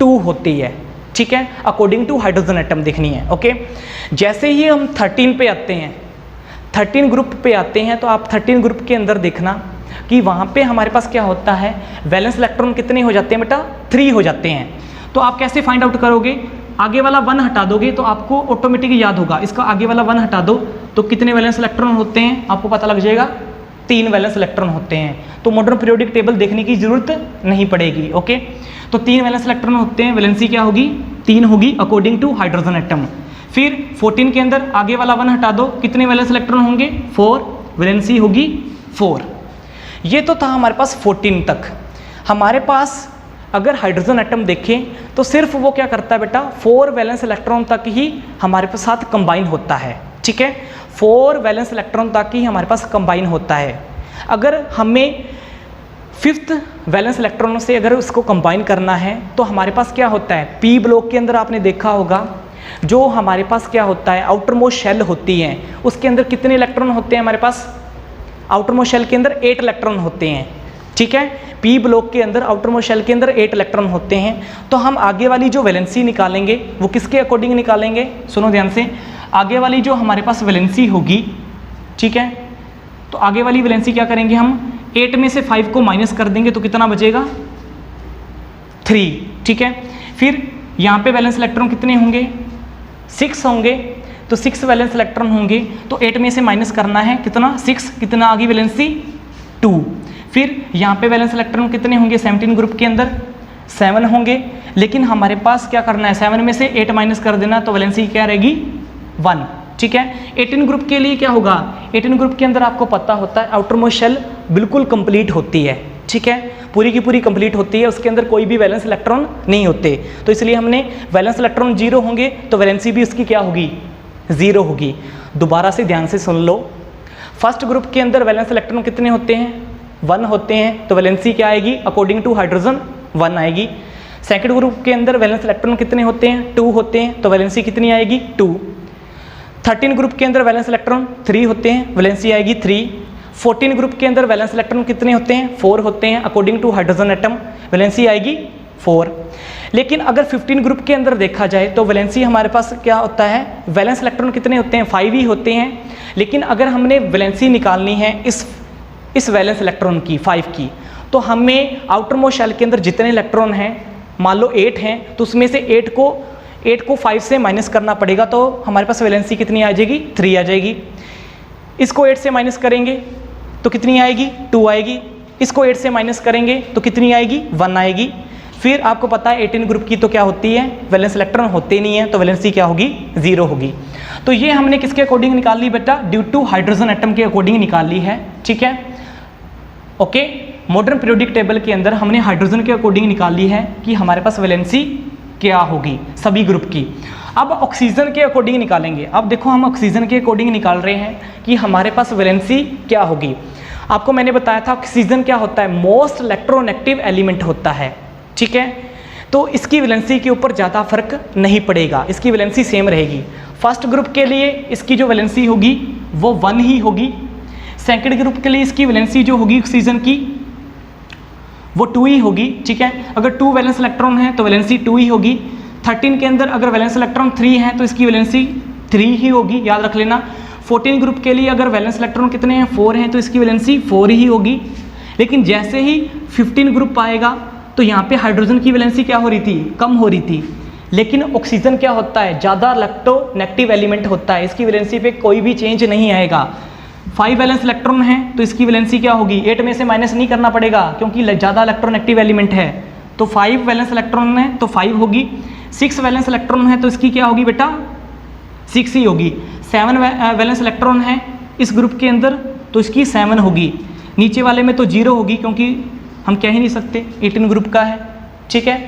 2 होती है, ठीक है, अकॉर्डिंग टू हाइड्रोजन एटम देखनी है। ओके, जैसे ही हम 13 पे आते हैं, 13 ग्रुप पे आते हैं तो आप 13 ग्रुप के अंदर देखना कि वहाँ पे हमारे पास क्या होता है, वैलेंस इलेक्ट्रॉन कितने हो जाते हैं बेटा, 3 हो जाते हैं। तो आप कैसे फाइंड आउट करोगे, आगे वाला 1 हटा दोगे तो आपको ऑटोमेटिक याद होगा, इसका आगे वाला 1 हटा दो तो कितने वैलेंस इलेक्ट्रॉन होते हैं आपको पता लग जाएगा, 3 वैलेंस इलेक्ट्रॉन होते हैं। तो मॉडर्न पीरियोडिक टेबल देखने की जरूरत नहीं पड़ेगी। ओके, तो 3 वैलेंस इलेक्ट्रॉन होते हैं, वैलेंसी क्या होगी, 3 होगी अकॉर्डिंग टू हाइड्रोजन एटम। फिर 14 के अंदर आगे वाला 1 हटा दो, कितने वैलेंस इलेक्ट्रॉन होंगे, 4, वैलेंसी होगी 4। ये तो था हमारे पास 14 तक। हमारे पास अगर हाइड्रोजन एटम देखें तो सिर्फ वो क्या करता है बेटा, 4 वैलेंस इलेक्ट्रॉन तक ही हमारे पास साथ कंबाइन होता है, ठीक है, 4 वैलेंस इलेक्ट्रॉन तक ही हमारे पास कंबाइन होता है। अगर हमें 5th वैलेंस इलेक्ट्रॉन से अगर उसको कंबाइन करना है तो हमारे पास क्या होता है, पी ब्लॉक के अंदर आपने देखा होगा जो हमारे पास क्या होता है, आउटर मोस्ट शेल होती है, उसके अंदर कितने इलेक्ट्रॉन होते हैं हमारे पास, आउटर मोस्ट शेल के अंदर 8 इलेक्ट्रॉन होते हैं, ठीक है, पी ब्लॉक के अंदर आउटर मोस्ट शेल के अंदर 8 इलेक्ट्रॉन होते हैं। तो हम आगे वाली जो वैलेंसी निकालेंगे वो किसके अकॉर्डिंग निकालेंगे, सुनो ध्यान से, आगे वाली जो हमारे पास वैलेंसी होगी, ठीक है, तो आगे वाली वैलेंसी क्या करेंगे हम, 8 में से 5 को माइनस कर देंगे तो कितना बचेगा, 3, ठीक है। फिर यहाँ पे वैलेंस इलेक्ट्रॉन कितने होंगे, 6 होंगे, तो 6 वैलेंस इलेक्ट्रॉन होंगे, तो 8 में से माइनस करना है कितना, 6, कितना आ गई वैलेंसी, 2। फिर यहाँ पे वैलेंस इलेक्ट्रॉन कितने होंगे, 17 ग्रुप के अंदर 7 होंगे, लेकिन हमारे पास क्या करना है, 7 में से 8 माइनस कर देना तो वैलेंसी क्या रहेगी, 1, ठीक है। 18 ग्रुप के लिए क्या होगा, 18 ग्रुप के अंदर आपको पता होता है आउटर मोस्ट शेल बिल्कुल कंप्लीट होती है, ठीक है, पूरी की पूरी कंप्लीट होती है, उसके अंदर कोई भी वैलेंस इलेक्ट्रॉन नहीं होते, तो इसलिए हमने वैलेंस इलेक्ट्रॉन 0 होंगे तो वैलेंसी भी उसकी क्या होगी, 0 होगी। दोबारा से ध्यान से सुन लो, फर्स्ट ग्रुप के अंदर वैलेंस इलेक्ट्रॉन कितने होते हैं, 1 होते हैं, तो वैलेंसी क्या आएगी, अकॉर्डिंग टू हाइड्रोजन 1 आएगी। सेकंड ग्रुप के अंदर वैलेंस इलेक्ट्रॉन कितने होते हैं, 2 होते हैं, तो वैलेंसी कितनी आएगी, 2। 13 ग्रुप के अंदर वैलेंस इलेक्ट्रॉन 3 होते हैं, वैलेंसी आएगी 3। 14 ग्रुप के अंदर वैलेंस इलेक्ट्रॉन कितने होते हैं? 4 होते हैं। According to hydrogen atom valency आएगी 4। लेकिन अगर 15 ग्रुप के अंदर देखा जाए तो वैलेंसी हमारे पास क्या होता है? वैलेंस इलेक्ट्रॉन कितने होते हैं? 5 ही होते हैं। लेकिन अगर हमने वैलेंसी निकालनी है इस वैलेंस इलेक्ट्रॉन की 5 की, तो हमें आउटर मोस्ट शेल के अंदर जितने इलेक्ट्रॉन हैं, मान लो 8 हैं, तो उसमें से 8 को 5 से माइनस करना पड़ेगा, तो हमारे पास वैलेंसी कितनी आ जाएगी? 3 आ जाएगी। इसको 8 से माइनस करेंगे तो कितनी आएगी? 2 आएगी। इसको 8 से माइनस करेंगे तो कितनी आएगी? 1 आएगी। फिर आपको पता है 18 ग्रुप की तो क्या होती है? वैलेंस इलेक्ट्रॉन होते नहीं है, तो वैलेंसी क्या होगी? 0 होगी। तो ये हमने किसके अकॉर्डिंग निकाल ली बेटा? ड्यू टू हाइड्रोजन एटम के अकॉर्डिंग निकाल ली है, ठीक है। ओके, मॉडर्न पीरियोडिक टेबल के अंदर हमने हाइड्रोजन के अकॉर्डिंग निकाल ली है कि हमारे पास वैलेंसी क्या होगी सभी ग्रुप की। अब ऑक्सीजन के अकॉर्डिंग निकालेंगे। अब देखो हम ऑक्सीजन के अकॉर्डिंग निकाल रहे हैं कि हमारे पास वैलेंसी क्या होगी। आपको मैंने बताया था ऑक्सीजन क्या होता है? मोस्ट इलेक्ट्रोनेगेटिव एलिमेंट होता है, ठीक है। तो इसकी वैलेंसी के ऊपर ज़्यादा फर्क नहीं पड़ेगा, इसकी वैलेंसी सेम रहेगी। फर्स्ट ग्रुप के लिए इसकी जो वैलेंसी होगी वो 1 ही होगी। सेकंड ग्रुप के लिए इसकी वैलेंसी जो होगी ऑक्सीजन की वो 2 ही होगी, ठीक है। अगर 2 वैलेंस इलेक्ट्रॉन है तो वैलेंसी 2 ही होगी। 13 के अंदर अगर वैलेंस इलेक्ट्रॉन 3 है तो इसकी वैलेंसी 3 ही होगी, याद रख लेना। 14 ग्रुप के लिए अगर वैलेंस इलेक्ट्रॉन कितने हैं? 4 हैं, तो इसकी वैलेंसी 4 ही होगी। लेकिन जैसे ही 15 ग्रुप आएगा तो यहाँ पे हाइड्रोजन की वैलेंसी क्या हो रही थी? कम हो रही थी। लेकिन ऑक्सीजन क्या होता है? ज़्यादा इलेक्ट्रोनेगेटिव एलिमेंट होता है, इसकी वैलेंसी पे कोई भी चेंज नहीं आएगा। 5 वैलेंस इलेक्ट्रॉन है तो इसकी वैलेंसी क्या होगी? 8 में से माइनस नहीं करना पड़ेगा क्योंकि ज़्यादा इलेक्ट्रोनेगेटिव एलिमेंट है, तो 5 वैलेंस इलेक्ट्रॉन है तो 5 होगी। 6 वैलेंस इलेक्ट्रॉन है तो इसकी क्या होगी बेटा? 6 ही होगी। 7 वैलेंस इलेक्ट्रॉन है इस ग्रुप के अंदर तो इसकी 7 होगी। नीचे वाले में तो 0 होगी क्योंकि हम कह ही नहीं सकते 18 ग्रुप का है, ठीक है।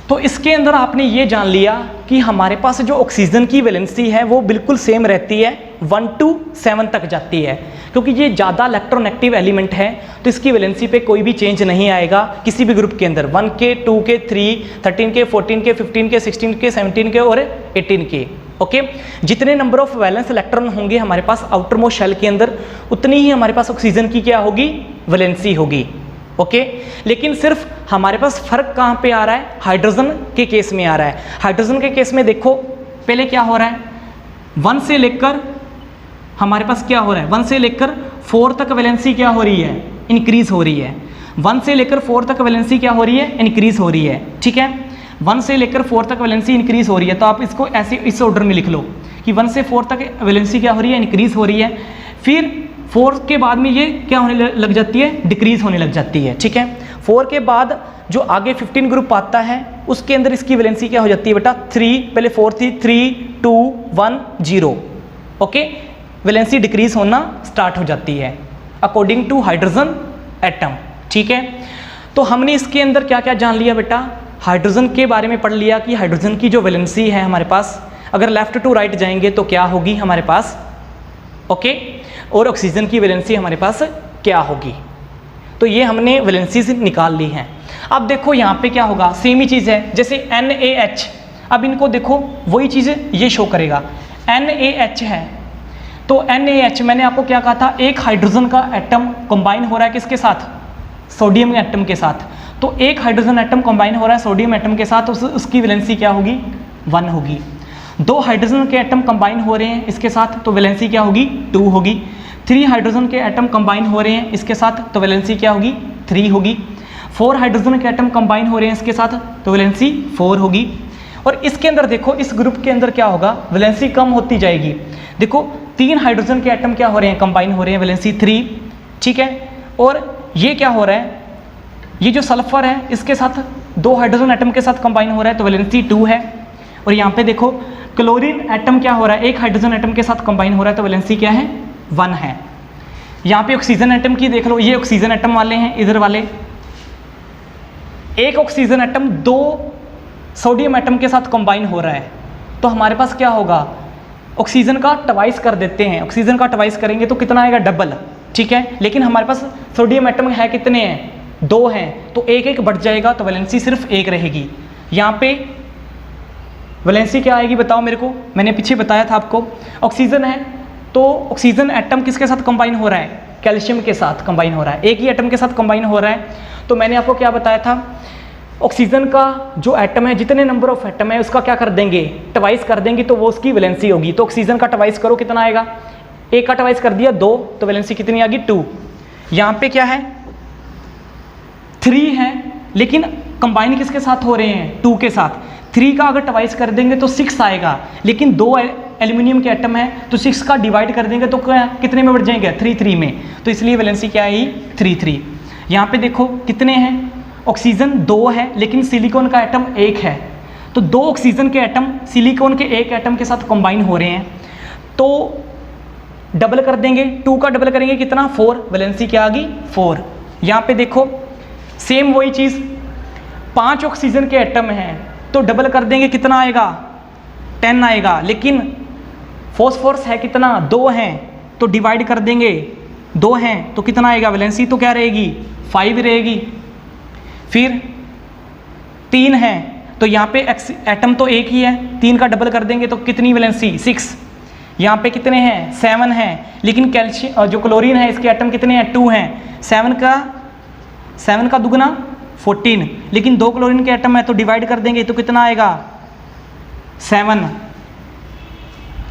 तो इसके अंदर आपने ये जान लिया कि हमारे पास जो ऑक्सीजन की वैलेंसी है वो बिल्कुल सेम रहती है, 1 to 7 तक जाती है। क्योंकि ये ज़्यादा इलेक्ट्रोनेगेटिव एलिमेंट है तो इसकी वैलेंसी पे कोई भी चेंज नहीं आएगा किसी भी ग्रुप के अंदर। 1 के, 2 के, 3, 13 के, 14 के, 15 के, 16 के, 17 के और 18 के। ओके, जितने नंबर ऑफ वैलेंस इलेक्ट्रॉन होंगे हमारे पास आउटर मोस्ट शेल के अंदर, उतनी ही हमारे पास ऑक्सीजन की क्या होगी? वैलेंसी होगी। ओके, लेकिन सिर्फ हमारे पास फर्क कहाँ पे आ रहा है? हाइड्रोजन के केस में आ रहा है। हाइड्रोजन के केस में देखो पहले क्या हो रहा है, 1 से लेकर हमारे पास क्या हो रहा है, 1 से लेकर 4 तक वैलेंसी क्या हो रही है? इंक्रीज हो रही है। 1 से लेकर 4 तक वैलेंसी क्या हो रही है? इंक्रीज हो रही है, ठीक है। 1 से लेकर 4 तक वैलेंसी इंक्रीज हो रही है, तो आप इसको ऐसे इस ऑर्डर में लिख लो कि 1 से 4 तक वैलेंसी क्या हो रही है? इंक्रीज हो रही है। फिर 4 के बाद में ये क्या होने लग जाती है? डिक्रीज होने लग जाती है, ठीक है। 4 के बाद जो आगे 15 ग्रुप आता है उसके अंदर इसकी वैलेंसी क्या हो जाती है बेटा? 3, पहले 4 थी, 3, 2, 1, 0। ओके, वैलेंसी डिक्रीज होना स्टार्ट हो जाती है अकॉर्डिंग टू हाइड्रोजन एटम, ठीक है। तो हमने इसके अंदर क्या क्या जान लिया बेटा? हाइड्रोजन के बारे में पढ़ लिया कि हाइड्रोजन की जो वैलेंसी है हमारे पास, अगर लेफ्ट टू राइट जाएंगे तो क्या होगी हमारे पास, ओके। और ऑक्सीजन की वैलेंसी हमारे पास क्या होगी। तो ये हमने वैलेंसी से निकाल ली है। अब देखो यहाँ पे क्या होगा, सेम ही चीज़ है जैसे NaH। अब इनको देखो वही चीज़ ये शो करेगा, NaH है तो NaH मैंने आपको क्या कहा था, एक हाइड्रोजन का एटम कंबाइन हो रहा है किसके साथ? सोडियम एटम के साथ। तो एक हाइड्रोजन एटम कंबाइन हो रहा है सोडियम एटम के साथ, उसकी वैलेंसी क्या होगी? 1 होगी। 2 हाइड्रोजन के एटम कंबाइन हो रहे हैं इसके साथ तो वैलेंसी क्या होगी? 2 होगी। 3 हाइड्रोजन के एटम कंबाइन हो रहे हैं इसके साथ तो वैलेंसी क्या होगी? 3 होगी। 4 हाइड्रोजन के एटम कंबाइन हो रहे हैं इसके साथ तो वैलेंसी 4 होगी। और इसके अंदर देखो इस ग्रुप के अंदर क्या होगा? वैलेंसी कम होती जाएगी। देखो 3 हाइड्रोजन के एटम क्या हो रहे हैं? कंबाइन हो रहे हैं, वैलेंसी 3, ठीक है। और ये क्या हो रहा है? ये जो सल्फर है इसके साथ 2 हाइड्रोजन एटम के साथ कंबाइन हो रहा है तो वैलेंसी 2 है। और यहाँ पे देखो क्लोरीन एटम क्या हो रहा है? एक हाइड्रोजन एटम के साथ कंबाइन हो रहा है तो वैलेंसी क्या है? 1 है। यहाँ पे ऑक्सीजन एटम की देख लो, ये ऑक्सीजन एटम वाले हैं, इधर वाले एक ऑक्सीजन एटम 2 सोडियम एटम के साथ कंबाइन हो रहा है तो हमारे पास क्या होगा? ऑक्सीजन का ट्वाइस कर देते हैं, ऑक्सीजन का ट्वाइस करेंगे तो कितना आएगा? डबल, ठीक है। लेकिन हमारे पास सोडियम एटम है कितने हैं? 2 हैं, तो एक एक बढ़ जाएगा तो वैलेंसी सिर्फ 1 रहेगी। यहाँ पे वैलेंसी क्या आएगी बताओ मेरे को? मैंने पीछे बताया था आपको, ऑक्सीजन है तो ऑक्सीजन एटम किसके साथ कंबाइन हो रहा है, कैल्शियम के साथ कंबाइन हो रहा है, एक ही एटम के साथ कंबाइन हो रहा है। तो मैंने आपको क्या बताया था, ऑक्सीजन का जो एटम है, जितने नंबर ऑफ एटम है उसका क्या कर देंगे, ट्वाइस कर देंगे, तो वो उसकी वैलेंसी होगी। तो ऑक्सीजन का ट्वाइस करो कितना आएगा, एक का ट्वाइस कर दिया 2, तो वैलेंसी कितनी आ गई 2। यहाँ पे क्या है 3 है, लेकिन कंबाइन किसके साथ हो रहे हैं, 2 के साथ। 3 का अगर ट्वाइस कर देंगे तो 6 आएगा, लेकिन 2 एल्यूमिनियम के एटम है तो 6 का डिवाइड कर देंगे तो कितने में बढ़ जाएंगे, 3 में, तो इसलिए वैलेंसी क्या आई 3। यहाँ पे देखो कितने हैं, ऑक्सीजन 2 है लेकिन सिलिकॉन का एटम 1 है, तो 2 ऑक्सीजन के एटम सिलिकॉन के एक एटम के साथ कंबाइन हो रहे हैं, तो डबल कर देंगे, 2 का डबल करेंगे कितना 4, वैलेंसी क्या आ गई 4। यहाँ पे देखो सेम वही चीज़, 5 ऑक्सीजन के एटम हैं तो डबल कर देंगे कितना आएगा 10 आएगा, लेकिन फॉस्फोरस है कितना 2 हैं तो डिवाइड कर देंगे 2 हैं तो कितना आएगा, वैलेंसी तो क्या रहेगी 5 रहेगी। फिर 3 हैं तो यहाँ पे एटम तो एक ही है, 3 का डबल कर देंगे तो कितनी वैलेंसी 6। यहाँ पे कितने हैं 7 हैं, लेकिन कैल्शियम जो क्लोरीन है इसके एटम कितने हैं 2 हैं, 7 का दुगना 14, लेकिन 2 क्लोरीन के एटम है तो डिवाइड कर देंगे तो कितना आएगा 7।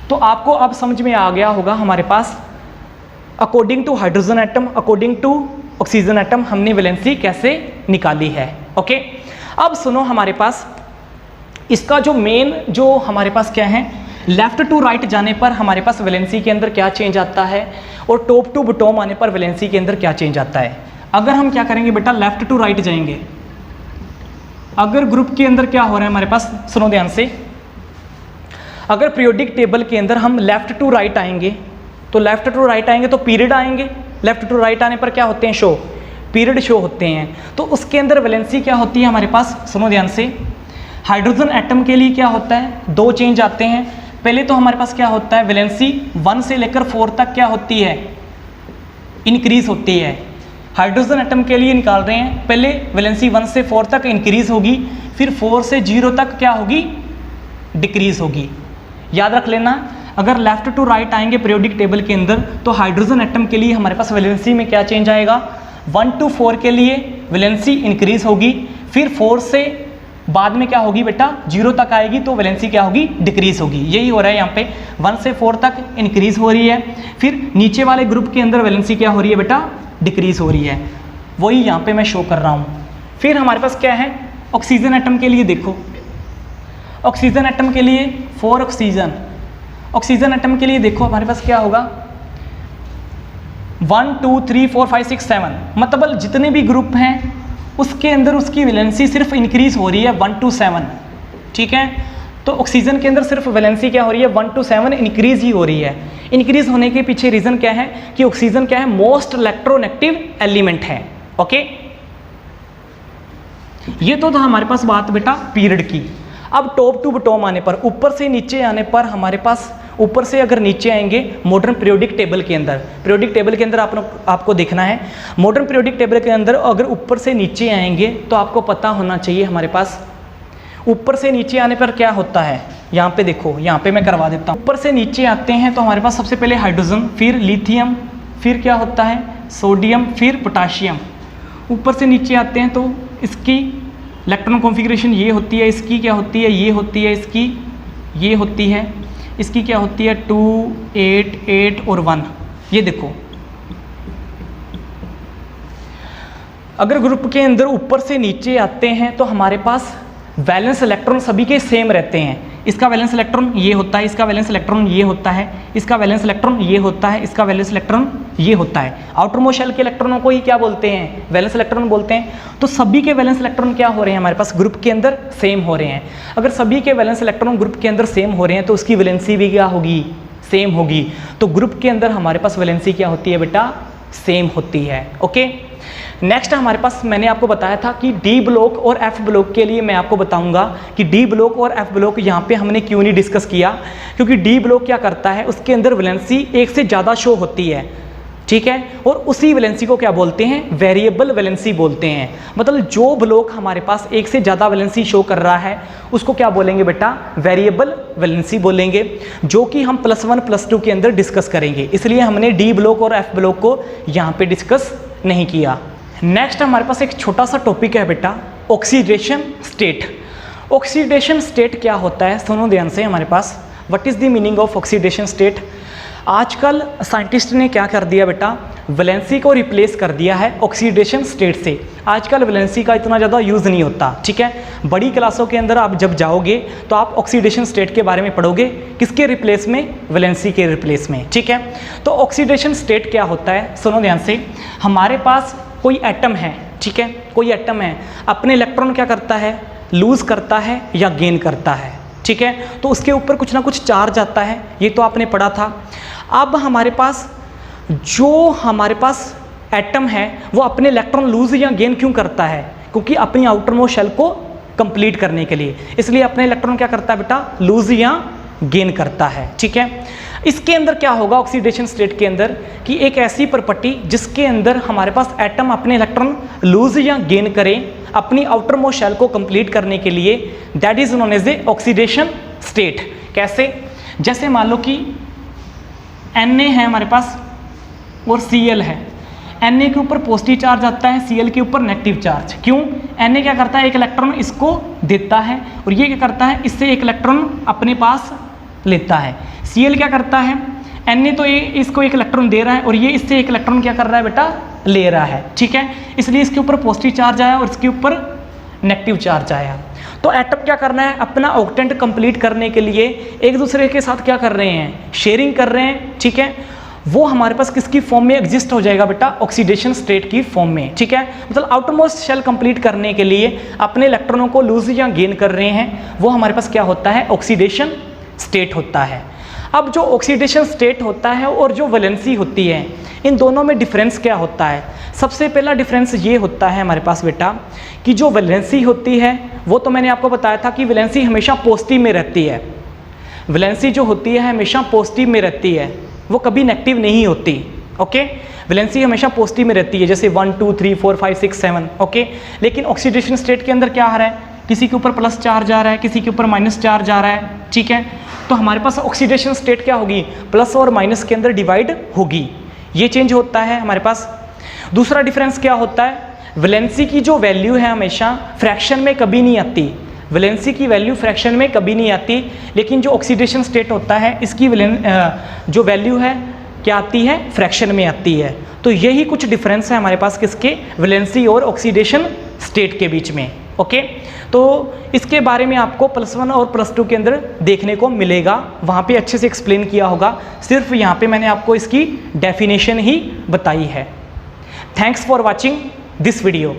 तो आपको अब समझ में आ गया होगा हमारे पास according to hydrogen atom, according to oxygen atom हमने वैलेंसी कैसे निकाली है। ओके, अब सुनो हमारे पास इसका जो मेन जो हमारे पास क्या है, लेफ्ट टू राइट जाने पर हमारे पास वैलेंसी के अंदर क्या चेंज आता है और टॉप टू बॉटम आने पर वैलेंसी के अंदर क्या चेंज आता है। अगर हम क्या करेंगे बेटा, लेफ्ट टू राइट जाएंगे, अगर ग्रुप के अंदर क्या हो रहा है हमारे पास, सुनो ध्यान से, अगर पीरियोडिक टेबल के अंदर हम लेफ्ट टू राइट आएंगे तो लेफ्ट टू राइट आएंगे तो पीरियड आएंगे, लेफ्ट टू राइट आने पर क्या होते हैं, शो पीरियड शो होते हैं। तो उसके अंदर वैलेंसी क्या होती है हमारे पास, सुनो ध्यान से, हाइड्रोजन एटम के लिए क्या होता है 2 चेंज आते हैं। पहले तो हमारे पास क्या होता है, वैलेंसी 1 से लेकर 4 तक क्या होती है, इंक्रीज होती है। हाइड्रोजन एटम के लिए निकाल रहे हैं, पहले वैलेंसी 1 से 4 तक इंक्रीज होगी, फिर 4 से 0 तक क्या होगी, डिक्रीज होगी। याद रख लेना, अगर लेफ्ट टू राइट आएंगे पीरियोडिक टेबल के अंदर तो हाइड्रोजन एटम के लिए हमारे पास वैलेंसी में क्या चेंज आएगा, 1 to 4 के लिए वैलेंसी इंक्रीज होगी, फिर 4 से बाद में क्या होगी बेटा 0 तक आएगी तो वैलेंसी क्या होगी, डिक्रीज होगी। यही हो रहा है यहाँ पे, 1 से 4 तक इंक्रीज हो रही है, फिर नीचे वाले ग्रुप के अंदर वैलेंसी क्या हो रही है बेटा, डिक्रीज हो रही है। वही यहाँ पे मैं शो कर रहा हूँ। फिर हमारे पास क्या है, ऑक्सीजन एटम के लिए देखो, ऑक्सीजन एटम के लिए 4 ऑक्सीजन, ऑक्सीजन एटम के लिए देखो हमारे पास क्या होगा 1 2 3 4 5 6 7, मतलब जितने भी ग्रुप हैं उसके अंदर उसकी वैलेंसी सिर्फ इंक्रीज हो रही है 1 to 7, ठीक है। तो ऑक्सीजन के अंदर सिर्फ वैलेंसी क्या हो रही है 1 to 7 इंक्रीज ही हो रही है। इंक्रीज होने के पीछे रीजन क्या है कि ऑक्सीजन क्या है, मोस्ट इलेक्ट्रोनेगेटिव एलिमेंट है। ओके, ये तो था हमारे पास बात बेटा पीरियड की। अब टॉप टू बॉटम आने पर, ऊपर से नीचे आने पर हमारे पास, ऊपर से अगर नीचे आएंगे मॉडर्न पीरियोडिक टेबल के अंदर, पीरियोडिक टेबल के अंदर आपको देखना है, मॉडर्न पीरियोडिक टेबल के अंदर अगर ऊपर से नीचे आएंगे तो आपको पता होना चाहिए हमारे पास ऊपर से नीचे आने पर क्या होता है। यहाँ पे देखो, यहाँ पे मैं करवा देता हूँ। ऊपर से नीचे आते हैं तो हमारे पास सबसे पहले हाइड्रोजन, फिर लिथियम, फिर क्या होता है सोडियम, फिर पोटाशियम। ऊपर से नीचे आते हैं तो इसकी इलेक्ट्रॉन कॉन्फ़िगरेशन ये होती है, इसकी क्या होती है, ये होती है, इसकी ये होती है, इसकी क्या होती है 2 8 8 और 1। ये देखो, अगर ग्रुप के अंदर ऊपर से नीचे आते हैं तो हमारे पास वैलेंस इलेक्ट्रॉन सभी के सेम रहते हैं। इसका वैलेंस इलेक्ट्रॉन ये होता है, इसका वैलेंस इलेक्ट्रॉन ये होता है, इसका वैलेंस इलेक्ट्रॉन ये होता है, इसका वैलेंस इलेक्ट्रॉन ये होता है। आउटर मोस्ट शेल के इलेक्ट्रॉनों को ही क्या बोलते हैं, वैलेंस इलेक्ट्रॉन बोलते हैं। तो सभी के वैलेंस इलेक्ट्रॉन क्या हो रहे हैं हमारे पास ग्रुप के अंदर सेम हो रहे हैं। अगर सभी के वैलेंस इलेक्ट्रॉन ग्रुप के अंदर सेम हो रहे हैं तो उसकी वैलेंसी भी क्या होगी, सेम होगी। तो ग्रुप के अंदर हमारे पास वैलेंसी क्या होती है बेटा, सेम होती है। ओके, नेक्स्ट हमारे पास मैंने आपको बताया था कि डी ब्लॉक और एफ ब्लॉक के लिए मैं आपको बताऊंगा कि डी ब्लॉक और एफ ब्लॉक यहाँ पे हमने क्यों नहीं डिस्कस किया, क्योंकि डी ब्लॉक क्या करता है, उसके अंदर वैलेंसी एक से ज़्यादा शो होती है, ठीक है। और उसी वैलेंसी को क्या बोलते हैं, वेरिएबल वैलेंसी बोलते हैं। मतलब जो ब्लॉक हमारे पास एक से ज़्यादा वैलेंसी शो कर रहा है उसको क्या बोलेंगे बेटा, वेरिएबल वैलेंसी बोलेंगे, जो कि हम +1 +2 के अंदर डिस्कस करेंगे। इसलिए हमने डी ब्लॉक और एफ ब्लॉक को यहाँ पे डिस्कस नहीं किया। नेक्स्ट हमारे पास एक छोटा सा टॉपिक है बेटा, ऑक्सीडेशन स्टेट। ऑक्सीडेशन स्टेट क्या होता है, सुनो ध्यान से हमारे पास, what is the meaning of oxidation state. आजकल साइंटिस्ट ने क्या कर दिया बेटा, वैलेंसी को रिप्लेस कर दिया है ऑक्सीडेशन स्टेट से। आजकल वैलेंसी का इतना ज़्यादा यूज़ नहीं होता, ठीक है। बड़ी क्लासों के अंदर आप जब जाओगे तो आप ऑक्सीडेशन स्टेट के बारे में पढ़ोगे, किसके रिप्लेस में, वैलेंसी के रिप्लेस में, ठीक है। तो ऑक्सीडेशन स्टेट क्या होता है, सुनो ध्यान से। हमारे पास कोई एटम है, ठीक है, कोई एटम है, अपने इलेक्ट्रॉन क्या करता है, लूज़ करता है या गेन करता है, ठीक है। तो उसके ऊपर कुछ ना कुछ चार्ज आता है, ये तो आपने पढ़ा था। अब हमारे पास एटम है वो अपने इलेक्ट्रॉन लूज या गेन क्यों करता है, क्योंकि अपनी आउटर मोस्ट शेल को कंप्लीट करने के लिए, इसलिए अपने इलेक्ट्रॉन क्या करता है बेटा, लूज या गेन करता है, ठीक है। इसके अंदर क्या होगा ऑक्सीडेशन स्टेट के अंदर, कि एक ऐसी प्रॉपर्टी जिसके अंदर हमारे पास एटम अपने इलेक्ट्रॉन लूज या गेन करें अपनी आउटर मोस्ट शेल को कंप्लीट करने के लिए, that is known as a oxidation state. कैसे, जैसे मान लो कि Na है हमारे पास और Cl है। Na के ऊपर पॉजिटिव चार्ज आता है, Cl के ऊपर नेगेटिव चार्ज। क्यों, Na क्या करता है, एक इलेक्ट्रॉन इसको देता है और ये क्या करता है, इससे एक इलेक्ट्रॉन अपने पास लेता है। Cl क्या करता है, Na तो ये इसको एक इलेक्ट्रॉन दे रहा है और ये इससे एक इलेक्ट्रॉन क्या कर रहा है बेटा, ले रहा है, ठीक है। इसलिए इसके ऊपर पॉजिटिव चार्ज आया और इसके ऊपर नेगेटिव चार्ज आया। तो एटम क्या करना है, अपना ऑक्टेंट कंप्लीट करने के लिए एक दूसरे के साथ क्या कर रहे हैं, शेयरिंग कर रहे हैं, ठीक है। वो हमारे पास किसकी फॉर्म में एग्जिस्ट हो जाएगा बेटा, ऑक्सीडेशन स्टेट की फॉर्म में, ठीक है। मतलब आउटर मोस्ट शेल कंप्लीट करने के लिए अपने इलेक्ट्रॉनों को लूज या गेन कर रहे हैं, वो हमारे पास क्या होता है, ऑक्सीडेशन स्टेट होता है। अब जो ऑक्सीडेशन स्टेट होता है और जो वैलेंसी होती है, इन दोनों में डिफरेंस क्या होता है। सबसे पहला डिफरेंस ये होता है हमारे पास बेटा, कि जो वैलेंसी होती है वो तो मैंने आपको बताया था कि वैलेंसी हमेशा पॉजिटिव में रहती है। वैलेंसी जो होती है हमेशा पॉजिटिव में रहती है, वो कभी नेगेटिव नहीं होती, ओके। वैलेंसी हमेशा पॉजिटिव में रहती है, जैसे 1 2 3 4 5 6 7, ओके। लेकिन ऑक्सीडेशन स्टेट के अंदर क्या आ रहा है, किसी के ऊपर प्लस चार्ज आ रहा है, किसी के ऊपर माइनस चार्ज आ रहा है, ठीक है। तो हमारे पास ऑक्सीडेशन स्टेट क्या होगी, प्लस और माइनस के अंदर डिवाइड होगी, ये चेंज होता है हमारे पास। दूसरा डिफरेंस क्या होता है, वैलेंसी की जो वैल्यू है हमेशा फ्रैक्शन में कभी नहीं आती, वैलेंसी की वैल्यू फ्रैक्शन में कभी नहीं आती। लेकिन जो ऑक्सीडेशन स्टेट होता है इसकी जो वैल्यू है क्या आती है, फ्रैक्शन में आती है। तो यही कुछ डिफरेंस है हमारे पास किसके, वैलेंसी और ऑक्सीडेशन स्टेट के बीच में, ओके। तो इसके बारे में आपको +1 और +2 के अंदर देखने को मिलेगा, वहाँ पे अच्छे से एक्सप्लेन किया होगा, सिर्फ यहाँ पे मैंने आपको इसकी डेफिनेशन ही बताई है। Thanks for watching this video.